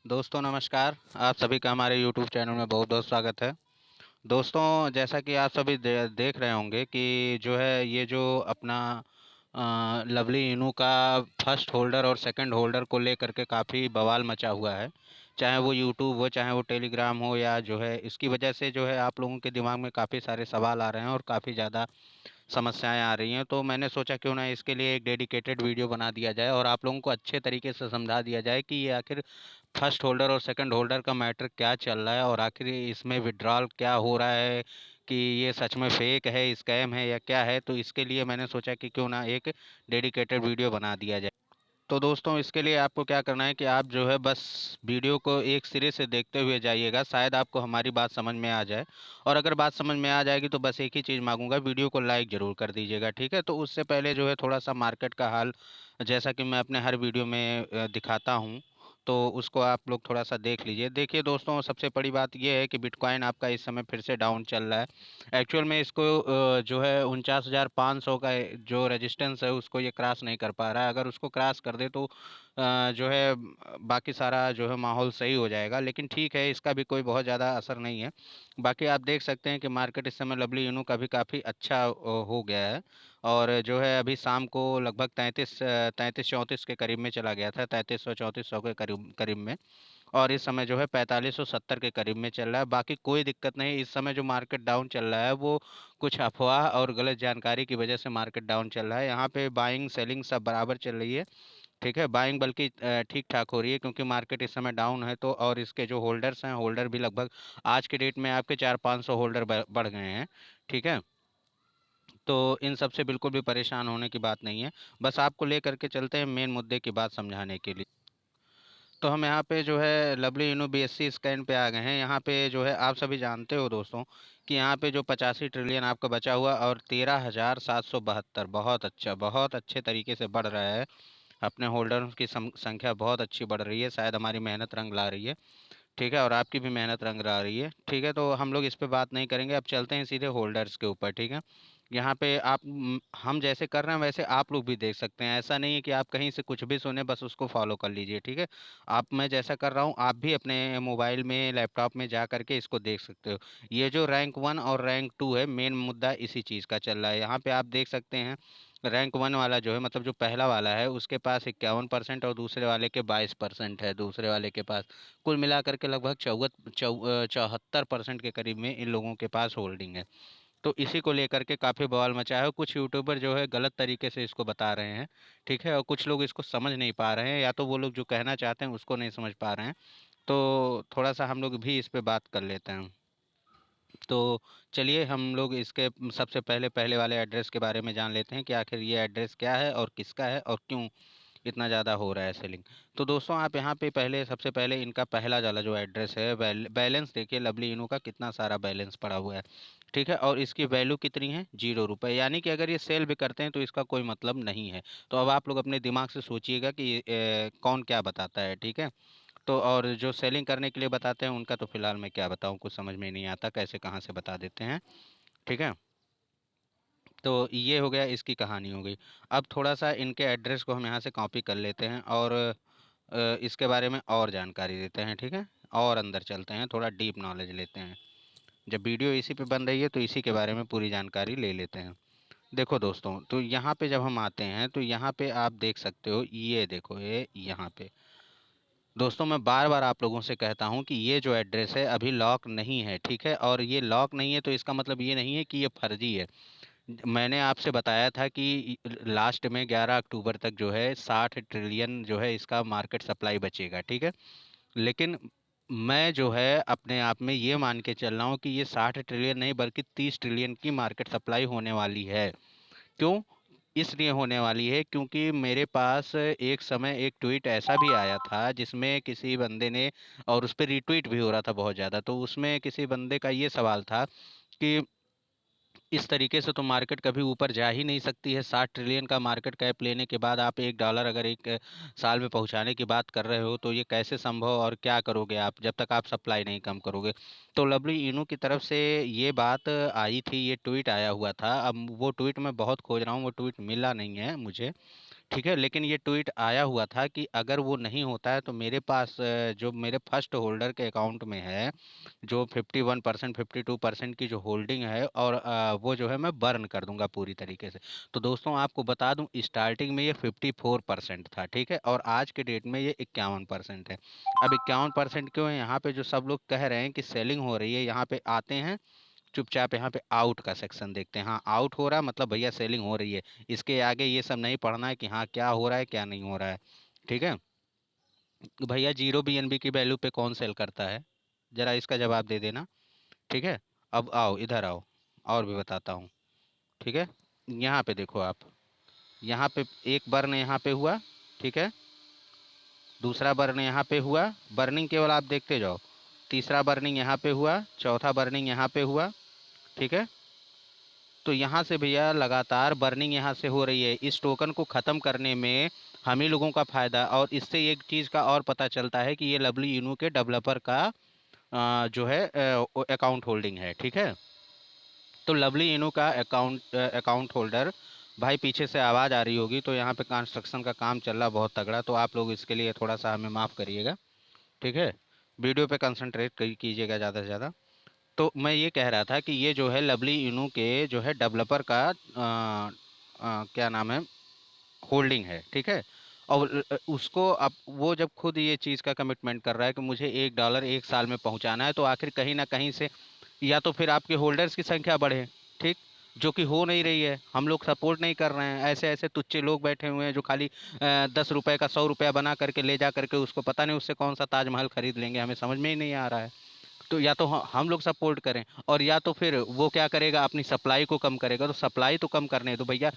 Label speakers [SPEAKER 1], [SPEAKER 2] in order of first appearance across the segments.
[SPEAKER 1] दोस्तों नमस्कार। आप सभी का हमारे यूट्यूब चैनल में बहुत बहुत स्वागत है। दोस्तों जैसा कि आप सभी देख रहे होंगे कि जो है ये जो अपना लवली इनू का फर्स्ट होल्डर और सेकंड होल्डर को लेकर के काफ़ी बवाल मचा हुआ है। चाहे वो यूट्यूब हो, चाहे वो टेलीग्राम हो, या जो है इसकी वजह से जो है आप लोगों के दिमाग में काफ़ी सारे सवाल आ रहे हैं और काफ़ी ज़्यादा समस्याएं आ रही हैं। तो मैंने सोचा क्यों ना इसके लिए एक डेडिकेटेड वीडियो बना दिया जाए और आप लोगों को अच्छे तरीके से समझा दिया जाए कि ये आखिर फर्स्ट होल्डर और सेकंड होल्डर का मैटर क्या चल रहा है और आखिर इसमें विड्रॉल क्या हो रहा है, कि ये सच में फेक है, स्कैम है या क्या है। तो इसके लिए मैंने सोचा कि क्यों ना एक डेडिकेटेड वीडियो बना दिया जाए। तो दोस्तों इसके लिए आपको क्या करना है कि आप जो है बस वीडियो को एक सिरे से देखते हुए जाइएगा, शायद आपको हमारी बात समझ में आ जाए। और अगर बात समझ में आ जाएगी तो बस एक ही चीज़ मांगूंगा, वीडियो को लाइक ज़रूर कर दीजिएगा, ठीक है। तो उससे पहले जो है थोड़ा सा मार्केट का हाल, जैसा कि मैं अपने हर वीडियो में दिखाता हूँ, तो उसको आप लोग थोड़ा सा देख लीजिए। देखिए दोस्तों, सबसे बड़ी बात यह है कि बिटकॉइन आपका इस समय फिर से डाउन चल रहा है। एक्चुअल में इसको जो है 49,500 का जो रेजिस्टेंस है उसको ये क्रॉस नहीं कर पा रहा है। अगर उसको क्रॉस कर दे तो जो है बाकी सारा जो है माहौल सही हो जाएगा, लेकिन ठीक है, इसका भी कोई बहुत ज़्यादा असर नहीं है। बाकी आप देख सकते हैं कि मार्केट इस समय लवली यूनू का भी काफ़ी अच्छा हो गया है। और जो है अभी शाम को लगभग 3334 के करीब में चला गया था, 3300 3400 के करीब करीब में। और इस समय जो है 4570 के करीब में चल रहा है। बाकी कोई दिक्कत नहीं, इस समय जो मार्केट डाउन चल रहा है वो कुछ अफवाह और गलत जानकारी की वजह से मार्केट डाउन चल रहा है। यहाँ पे बाइंग सेलिंग सब बराबर चल रही है, ठीक है। बाइंग बल्कि ठीक ठाक हो रही है, क्योंकि मार्केट इस समय डाउन है। तो और इसके जो होल्डर्स हैं, होल्डर भी लगभग आज के डेट में आपके 400-500 होल्डर बढ़ गए हैं, ठीक है। तो इन सब से बिल्कुल भी परेशान होने की बात नहीं है। बस आपको लेकर के चलते हैं मेन मुद्दे की बात समझाने के लिए। तो हम यहाँ पे जो है लवली यूनो बीएससी स्कैन पे आ गए हैं। यहाँ पे जो है आप सभी जानते हो दोस्तों कि यहाँ पे जो 85 ट्रिलियन आपका बचा हुआ और 13,772, बहुत अच्छा, बहुत अच्छे तरीके से बढ़ रहा है। अपने होल्डर्स की संख्या बहुत अच्छी बढ़ रही है, शायद हमारी मेहनत रंग ला रही है, ठीक है। और आपकी भी मेहनत रंग ला रही है, ठीक है। तो हम लोग इस पे बात नहीं करेंगे, अब चलते हैं सीधे होल्डर्स के ऊपर, ठीक है। यहाँ पे आप हम जैसे कर रहे हैं वैसे आप लोग भी देख सकते हैं। ऐसा नहीं है कि आप कहीं से कुछ भी सुने बस उसको फॉलो कर लीजिए, ठीक है। आप, मैं जैसा कर रहा हूँ आप भी अपने मोबाइल में लैपटॉप में जा करके इसको देख सकते हो। ये जो रैंक 1 और रैंक 2 है, मेन मुद्दा इसी चीज़ का चल रहा है। यहाँ पे आप देख सकते हैं रैंक 1 वाला जो है, मतलब जो पहला वाला है, उसके पास 51% और दूसरे वाले के 22% है, दूसरे वाले के पास। कुल मिलाकर के लगभग 74% के करीब में इन लोगों के पास होल्डिंग है। तो इसी को लेकर के काफ़ी बवाल मचा है। कुछ यूट्यूबर जो है गलत तरीके से इसको बता रहे हैं, ठीक है। और कुछ लोग इसको समझ नहीं पा रहे हैं, या तो वो लोग जो कहना चाहते हैं उसको नहीं समझ पा रहे हैं। तो थोड़ा सा हम लोग भी इस पे बात कर लेते हैं। तो चलिए हम लोग इसके सबसे पहले पहले वाले एड्रेस के बारे में जान लेते हैं कि आखिर ये एड्रेस क्या है और किसका है और क्यों इतना ज़्यादा हो रहा है सेलिंग। तो दोस्तों आप यहाँ पे पहले, सबसे पहले इनका पहला वाला जो एड्रेस है, बैलेंस देखिए लवली इनू का कितना सारा बैलेंस पड़ा हुआ है, ठीक है। और इसकी वैल्यू कितनी है, 0 रुपये, यानी कि अगर ये सेल भी करते हैं तो इसका कोई मतलब नहीं है। तो अब आप लोग अपने दिमाग से सोचिएगा कि कौन क्या बताता है, ठीक है। तो और जो सेलिंग करने के लिए बताते हैं उनका तो फिलहाल मैं क्या बताऊं, कुछ समझ में नहीं आता कैसे कहाँ से बता देते हैं, ठीक है। तो ये हो गया, इसकी कहानी हो गई। अब थोड़ा सा इनके एड्रेस को हम यहाँ से कॉपी कर लेते हैं और इसके बारे में और जानकारी देते हैं, ठीक है। और अंदर चलते हैं, थोड़ा डीप नॉलेज लेते हैं। जब वीडियो इसी पे बन रही है तो इसी के बारे में पूरी जानकारी ले लेते हैं। देखो दोस्तों, तो यहाँ पे जब हम आते हैं तो यहाँ पे आप देख सकते हो, ये देखो, ये यहाँ पे दोस्तों मैं बार बार आप लोगों से कहता हूँ कि ये जो एड्रेस है अभी लॉक नहीं है, ठीक है। और ये लॉक नहीं है तो इसका मतलब ये नहीं है कि ये फर्जी है। मैंने आपसे बताया था कि लास्ट में 11 अक्टूबर तक जो है 60 ट्रिलियन जो है इसका मार्केट सप्लाई बचेगा, ठीक है। लेकिन मैं जो है अपने आप में ये मान के चल रहा हूँ कि ये 60 ट्रिलियन नहीं बल्कि 30 ट्रिलियन की मार्केट सप्लाई होने वाली है। क्यों इसलिए होने वाली है? क्योंकि मेरे पास एक समय एक ट्वीट ऐसा भी आया था जिसमें किसी बंदे ने, और उस पर रीट्वीट भी हो रहा था बहुत ज़्यादा, तो उसमें किसी बंदे का ये सवाल था कि इस तरीके से तो मार्केट कभी ऊपर जा ही नहीं सकती है। 60 ट्रिलियन का मार्केट कैप लेने के बाद आप $1 अगर एक साल में पहुंचाने की बात कर रहे हो तो ये कैसे संभव, और क्या करोगे आप जब तक आप सप्लाई नहीं कम करोगे। तो लवली इनू की तरफ से ये बात आई थी, ये ट्वीट आया हुआ था। अब वो ट्वीट मैं बहुत खोज रहा हूँ, वो ट्वीट मिला नहीं है मुझे, ठीक है, लेकिन ये ट्वीट आया हुआ था कि अगर वो नहीं होता है तो मेरे पास जो मेरे फर्स्ट होल्डर के अकाउंट में है, जो 51% 52% की जो होल्डिंग है, और वो जो है मैं बर्न कर दूंगा पूरी तरीके से। तो दोस्तों आपको बता दूं, स्टार्टिंग में ये 54% था, ठीक है, और आज के डेट में ये 51% है। अब 51% क्यों है? यहाँ पे जो सब लोग कह रहे हैं कि सेलिंग हो रही है, यहाँ पे आते हैं चुपचाप, यहाँ पे आउट का सेक्शन देखते हैं। हाँ, आउट हो रहा है मतलब भैया सेलिंग हो रही है। इसके आगे ये सब नहीं पढ़ना है कि हाँ क्या हो रहा है क्या नहीं हो रहा है। ठीक है, तो भैया जीरो बीएनबी की वैल्यू पे कौन सेल करता है? जरा इसका जवाब दे देना। ठीक है, अब आओ इधर आओ, और भी बताता हूँ। ठीक है, यहाँ पे देखो आप, यहाँ पे एक बर्न यहाँ पे हुआ, ठीक है, दूसरा बर्न यहाँ पे हुआ, बर्निंग केवल आप देखते जाओ, तीसरा बर्निंग यहाँ पे हुआ, चौथा बर्निंग यहाँ पे हुआ। ठीक है, तो यहाँ से भैया लगातार बर्निंग यहाँ से हो रही है। इस टोकन को ख़त्म करने में हम ही लोगों का फ़ायदा, और इससे एक चीज़ का और पता चलता है कि ये लवली इनू के डेवलपर का जो है अकाउंट होल्डिंग है। ठीक है, तो लवली इनू का अकाउंट होल्डर, भाई पीछे से आवाज़ आ रही होगी, तो यहाँ पे कंस्ट्रक्शन का काम चल रहा बहुत तगड़ा, तो आप लोग इसके लिए थोड़ा सा हमें माफ़ करिएगा। ठीक है, वीडियो पे कंसंट्रेट कीजिएगा ज़्यादा से ज़्यादा। तो मैं ये कह रहा था कि ये जो है लवली इनू के जो है डेवलपर का क्या नाम है, होल्डिंग है। ठीक है, और उसको अब वो जब खुद ये चीज़ का कमिटमेंट कर रहा है कि मुझे $1 एक साल में पहुंचाना है, तो आखिर कहीं ना कहीं से या तो फिर आपके होल्डर्स की संख्या बढ़े, ठीक, जो कि हो नहीं रही है। हम लोग सपोर्ट नहीं कर रहे हैं, ऐसे ऐसे तुच्चे लोग बैठे हुए हैं जो खाली 10 रुपए का 100 रुपया बना करके ले जा करके उसको पता नहीं उससे कौन सा ताजमहल खरीद लेंगे, हमें समझ में ही नहीं आ रहा है। तो या तो हम लोग सपोर्ट करें, और या तो फिर वो क्या करेगा, अपनी सप्लाई को कम करेगा। तो सप्लाई तो कम करने दो भैया,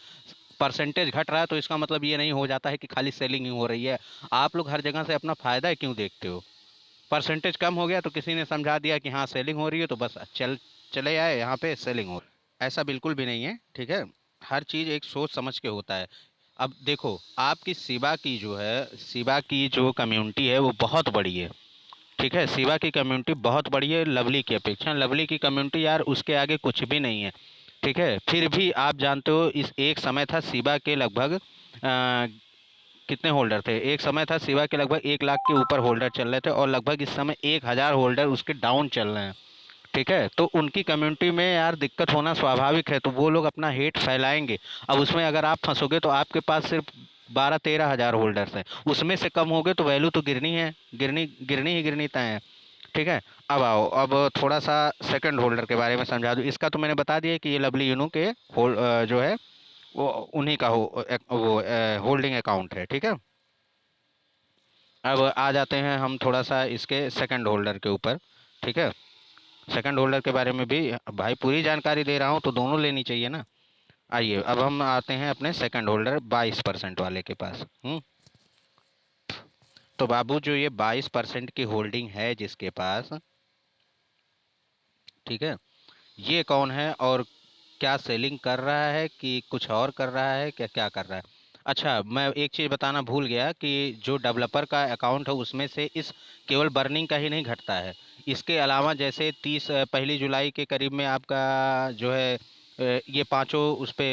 [SPEAKER 1] परसेंटेज घट रहा है तो इसका मतलब ये नहीं हो जाता है कि खाली सेलिंग ही हो रही है। आप लोग हर जगह से अपना फायदा क्यों देखते हो? परसेंटेज कम हो गया तो किसी ने समझा दिया कि हाँ सेलिंग हो रही है, तो बस चले आए यहाँ पे सेलिंग हो रही है। ऐसा बिल्कुल भी नहीं है, ठीक है, हर चीज़ एक सोच समझ के होता है। अब देखो, आपकी सिबा की जो है, सिबा की जो कम्युनिटी है वो बहुत बड़ी है। ठीक है, सिवा की कम्युनिटी बहुत बड़ी है लवली की अपेक्षा। लवली की कम्युनिटी यार उसके आगे कुछ भी नहीं है। ठीक है, फिर भी आप जानते हो, इस एक समय था सिवा के लगभग कितने होल्डर थे? एक समय था सिवा के लगभग 1 लाख के ऊपर होल्डर चल रहे थे, और लगभग इस समय 1,000 होल्डर उसके डाउन चल रहे हैं। ठीक है, तो उनकी कम्युनिटी में यार दिक्कत होना स्वाभाविक है, तो वो लोग अपना हेट फैलाएंगे। अब उसमें अगर आप फंसोगे तो आपके पास सिर्फ 12-13 हज़ार होल्डर्स हैं, उसमें से कम हो गए तो वैल्यू तो गिरनी है, गिरनी गिरनी ही गिरनी तय है। ठीक है, अब आओ, अब थोड़ा सा सेकंड होल्डर के बारे में समझा दूँ। इसका तो मैंने बता दिया कि ये लवली यूनू के जो है वो उन्हीं का वो होल्डिंग अकाउंट है। ठीक है, अब आ जाते हैं हम थोड़ा सा इसके सेकंड होल्डर के ऊपर। ठीक है, सेकंड होल्डर के बारे में भी भाई पूरी जानकारी दे रहा हूँ तो दोनों लेनी चाहिए ना। आइए अब हम आते हैं अपने सेकंड होल्डर 22% वाले के पास। तो बाबू जो ये 22% की होल्डिंग है जिसके पास, ठीक है, ये कौन है और क्या सेलिंग कर रहा है कि कुछ और कर रहा है, क्या क्या कर रहा है? अच्छा, मैं एक चीज़ बताना भूल गया कि जो डेवलपर का अकाउंट है उसमें से इस केवल बर्निंग का ही नहीं घटता है। इसके अलावा जैसे 1 जुलाई के करीब में आपका जो है ये पांचों उस पे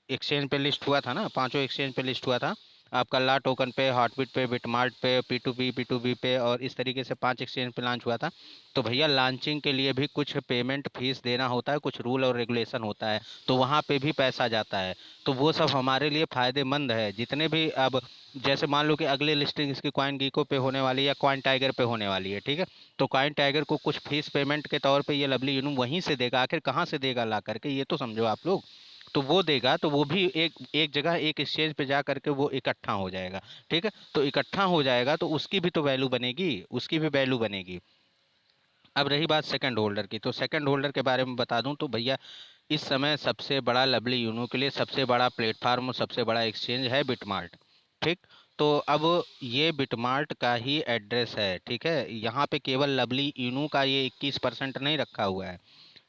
[SPEAKER 1] एक्सचेंज पे लिस्ट हुआ था ना, पांचों एक्सचेंज पे लिस्ट हुआ था आपका, ला टोकन पे, हॉटबिट पे, बिटमार्ट पे, P2P पे, और इस तरीके से 5 एक्सचेंज पे लॉन्च हुआ था। तो भैया लॉन्चिंग के लिए भी कुछ पेमेंट फीस देना होता है, कुछ रूल और रेगुलेशन होता है, तो वहाँ पे भी पैसा जाता है। तो वो सब हमारे लिए फ़ायदेमंद है। जितने भी अब जैसे मान लो कि अगली लिस्टिंग इसकी कॉइन गीको पे होने वाली है या कॉइन टाइगर पे होने वाली है, ठीक है, तो कॉइन टाइगर को कुछ फीस पेमेंट के तौर पे ये लवली यूनू वहीं से देगा। आखिर कहाँ से देगा ला करके, ये तो समझो आप लोग। तो वो देगा तो वो भी एक एक जगह एक एक्सचेंज पे जा करके वो इकट्ठा हो जाएगा। ठीक है, तो इकट्ठा हो जाएगा तो उसकी भी तो वैल्यू बनेगी, उसकी भी वैल्यू बनेगी। अब रही बात सेकंड होल्डर की, तो सेकंड होल्डर के बारे में बता दूं तो भैया इस समय सबसे बड़ा लवली यूनो के लिए सबसे बड़ा प्लेटफार्म, सबसे बड़ा एक्सचेंज है बिटमार्ट। ठीक, तो अब ये बिटमार्ट का ही एड्रेस है। ठीक है, यहाँ पे केवल लवली यूनो का ये 21% नहीं रखा हुआ है,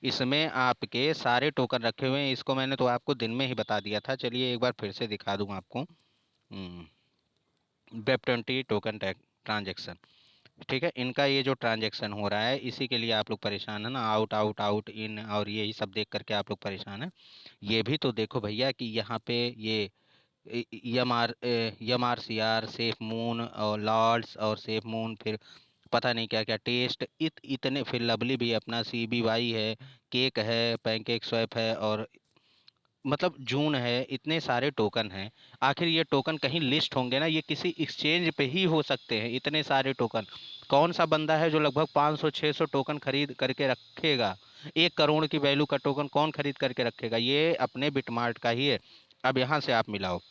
[SPEAKER 1] इसमें आपके सारे टोकन रखे हुए हैं। इसको मैंने तो आपको दिन में ही बता दिया था, चलिए एक बार फिर से दिखा दूँ आपको। वेब 20 टोकन ट्रांजेक्शन, ठीक है, इनका ये जो ट्रांजैक्शन हो रहा है इसी के लिए आप लोग परेशान है ना, आउट आउट आउट इन और यही सब देख करके आप लोग परेशान हैं। ये भी तो देखो भैया कि यहाँ पे ये YMRCR, सेफ मून और लॉर्ड्स और सेफ मून, फिर पता नहीं क्या क्या टेस्ट इतने, फिर लवली भी अपना CBY है, केक है, पैनकेक स्वैप है, और मतलब जून है, इतने सारे टोकन हैं। आखिर ये टोकन कहीं लिस्ट होंगे ना, ये किसी एक्सचेंज पे ही हो सकते हैं, इतने सारे टोकन। कौन सा बंदा है जो लगभग 500-600 टोकन खरीद करके रखेगा? 1 करोड़ की वैल्यू का टोकन कौन खरीद करके रखेगा? ये अपने बिटमार्ट का ही है। अब यहाँ से आप मिलाओ,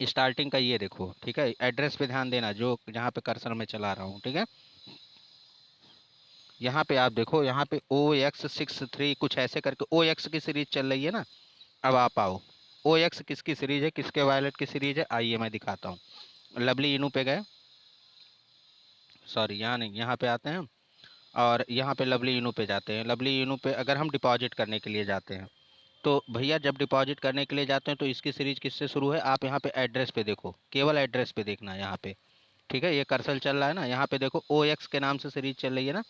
[SPEAKER 1] स्टार्टिंग का ये देखो, ठीक है, एड्रेस पे ध्यान देना, जो जहाँ पे कर्सर में चला रहा हूँ, ठीक है। यहाँ पे आप देखो, यहाँ पे OX63 कुछ ऐसे करके OX की सीरीज चल रही है ना। अब आप आओ, OX किसकी सीरीज है, किसके वॉलेट की सीरीज है, आइए मैं दिखाता हूँ। लवली इनू पे गए, सॉरी यहाँ नहीं, यहाँ पे आते हैं, और यहाँ पे लवली इनू पे जाते हैं। लवली इनू पे अगर हम डिपॉजिट करने के लिए जाते हैं, तो भैया जब डिपॉजिट करने के लिए जाते हैं तो इसकी सीरीज किससे शुरू है? आप यहाँ पे एड्रेस पे देखो, केवल एड्रेस पे देखना यहाँ पे, ठीक है। ये कर्सर चल रहा है ना, यहाँ पे देखो OX के नाम से सीरीज चल रही है ना।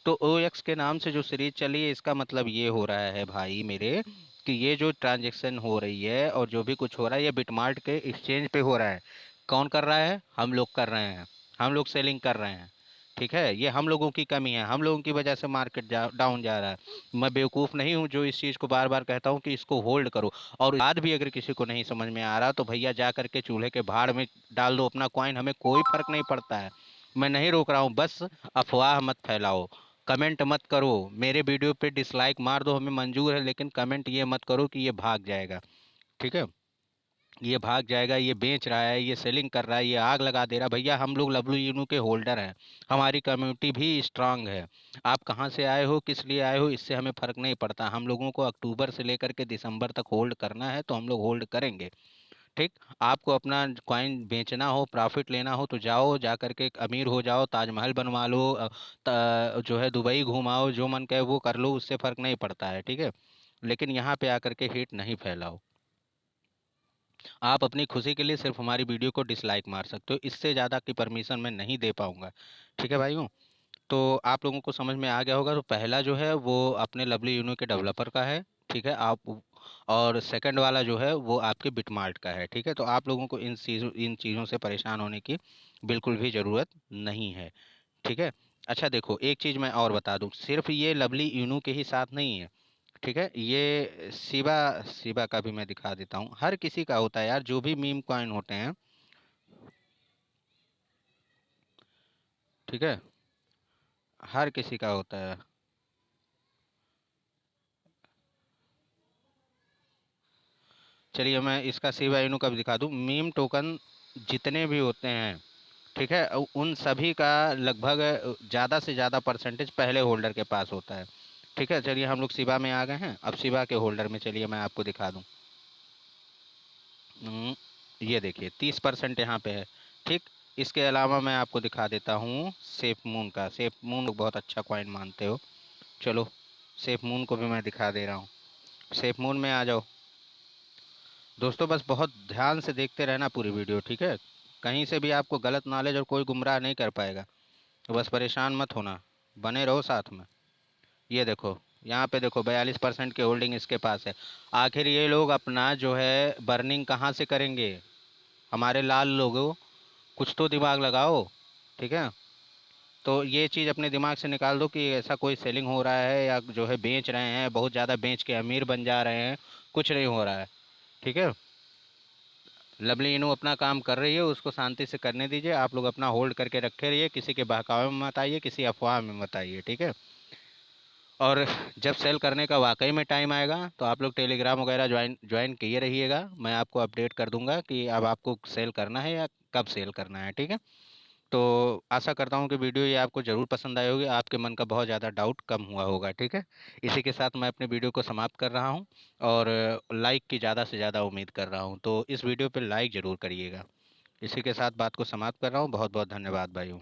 [SPEAKER 1] तो OX के नाम से जो सीरीज चल रही है, इसका मतलब ये हो रहा है भाई मेरे, कि ये जो ट्रांजेक्शन हो रही है और जो भी कुछ हो रहा है, ये बिटमार्ट के एक्सचेंज पे हो रहा है। कौन कर रहा है? हम लोग कर रहे हैं, हम लोग सेलिंग कर रहे हैं, ठीक है। ये हम लोगों की कमी है, हम लोगों की वजह से मार्केट डाउन जा रहा है। मैं बेवकूफ़ नहीं हूँ जो इस चीज़ को बार बार कहता हूँ कि इसको होल्ड करो। और आज भी अगर किसी को नहीं समझ में आ रहा, तो भैया जा करके चूल्हे के भाड़ में डाल दो अपना कॉइन, हमें कोई फर्क नहीं पड़ता है। मैं नहीं रोक रहा हूँ, बस अफवाह मत फैलाओ, कमेंट मत करो, मेरे वीडियो पे डिसलाइक मार दो, हमें मंजूर है, लेकिन कमेंट ये मत करो कि ये भाग जाएगा, ठीक है। ये भाग जाएगा, ये बेच रहा है, ये सेलिंग कर रहा है, ये आग लगा दे रहा है। भैया हम लोग लवलू यूनू के होल्डर हैं, हमारी कम्युनिटी भी स्ट्रांग है। आप कहाँ से आए हो, किस लिए आए हो, इससे हमें फ़र्क नहीं पड़ता। हम लोगों को अक्टूबर से लेकर के दिसंबर तक होल्ड करना है, तो हम लोग होल्ड करेंगे, ठीक। आपको अपना कॉइन बेचना हो, प्रॉफिट लेना हो, तो जाओ, जा करके एक अमीर हो जाओ, ताजमहल बनवा लो, जो है दुबई घुमाओ, जो मन करे वो कर लो, उससे फ़र्क नहीं पड़ता है, ठीक है। लेकिन यहाँ पे आकर के हेट नहीं फैलाओ। आप अपनी खुशी के लिए सिर्फ हमारी वीडियो को डिसलाइक मार सकते हो, इससे ज़्यादा की परमिशन मैं नहीं दे पाऊँगा, ठीक है भाइयों। तो आप लोगों को समझ में आ गया होगा। तो पहला जो है वो अपने लवली यूनो के डेवलपर का है, ठीक है आप। और सेकंड वाला जो है वो आपके बिटमार्ट का है, ठीक है। तो आप लोगों को इन चीज़ों से परेशान होने की बिल्कुल भी ज़रूरत नहीं है, ठीक है। अच्छा देखो, एक चीज़ मैं और बता दूं, सिर्फ ये लवली यूनू के ही साथ नहीं है, ठीक है। ये शिबा शिबा का भी मैं दिखा देता हूँ, हर किसी का होता है यार, जो भी मीम कॉइन होते हैं, ठीक है, हर किसी का होता है। चलिए मैं इसका शिबा इनू का भी दिखा दूँ। मीम टोकन जितने भी होते हैं, ठीक है, उन सभी का लगभग ज़्यादा से ज़्यादा परसेंटेज पहले होल्डर के पास होता है, ठीक है। चलिए हम लोग शिबा में आ गए हैं, अब शिबा के होल्डर में चलिए मैं आपको दिखा दूँ। हम्म, ये देखिए 30% यहाँ पे है, ठीक। इसके अलावा मैं आपको दिखा देता हूँ सेफ मून का। सेफ मून बहुत अच्छा कॉइन मानते हो, चलो सेफ मून को भी मैं दिखा दे रहा हूँ। सेफ मून में आ जाओ दोस्तों, बस बहुत ध्यान से देखते रहना पूरी वीडियो, ठीक है। कहीं से भी आपको गलत नॉलेज और कोई गुमराह नहीं कर पाएगा, तो बस परेशान मत होना, बने रहो साथ में। ये देखो, यहाँ पे देखो 42% की होल्डिंग इसके पास है। आखिर ये लोग अपना जो है बर्निंग कहाँ से करेंगे? हमारे लाल लोगों, कुछ तो दिमाग लगाओ, ठीक है। तो ये चीज़ अपने दिमाग से निकाल दो कि ऐसा कोई सेलिंग हो रहा है या जो है बेच रहे हैं, बहुत ज़्यादा बेच के अमीर बन जा रहे हैं, कुछ नहीं हो रहा है, ठीक है। लवली इनू अपना काम कर रही है, उसको शांति से करने दीजिए। आप लोग अपना होल्ड करके रखे रहिए, किसी के बहकावे में मत आइए, किसी अफवाह में मत आइए, ठीक है। और जब सेल करने का वाकई में टाइम आएगा, तो आप लोग टेलीग्राम वगैरह ज्वाइन ज्वाइन किए रहिएगा, मैं आपको अपडेट कर दूंगा कि अब आपको सेल करना है या कब सेल करना है, ठीक है। तो आशा करता हूँ कि वीडियो ये आपको ज़रूर पसंद आई होगी, आपके मन का बहुत ज़्यादा डाउट कम हुआ होगा, ठीक है। इसी के साथ मैं अपने वीडियो को समाप्त कर रहा हूँ, और लाइक की ज़्यादा से ज़्यादा उम्मीद कर रहा हूँ, तो इस वीडियो पे लाइक ज़रूर करिएगा। इसी के साथ बात को समाप्त कर रहा हूँ, बहुत बहुत धन्यवाद भाइयों।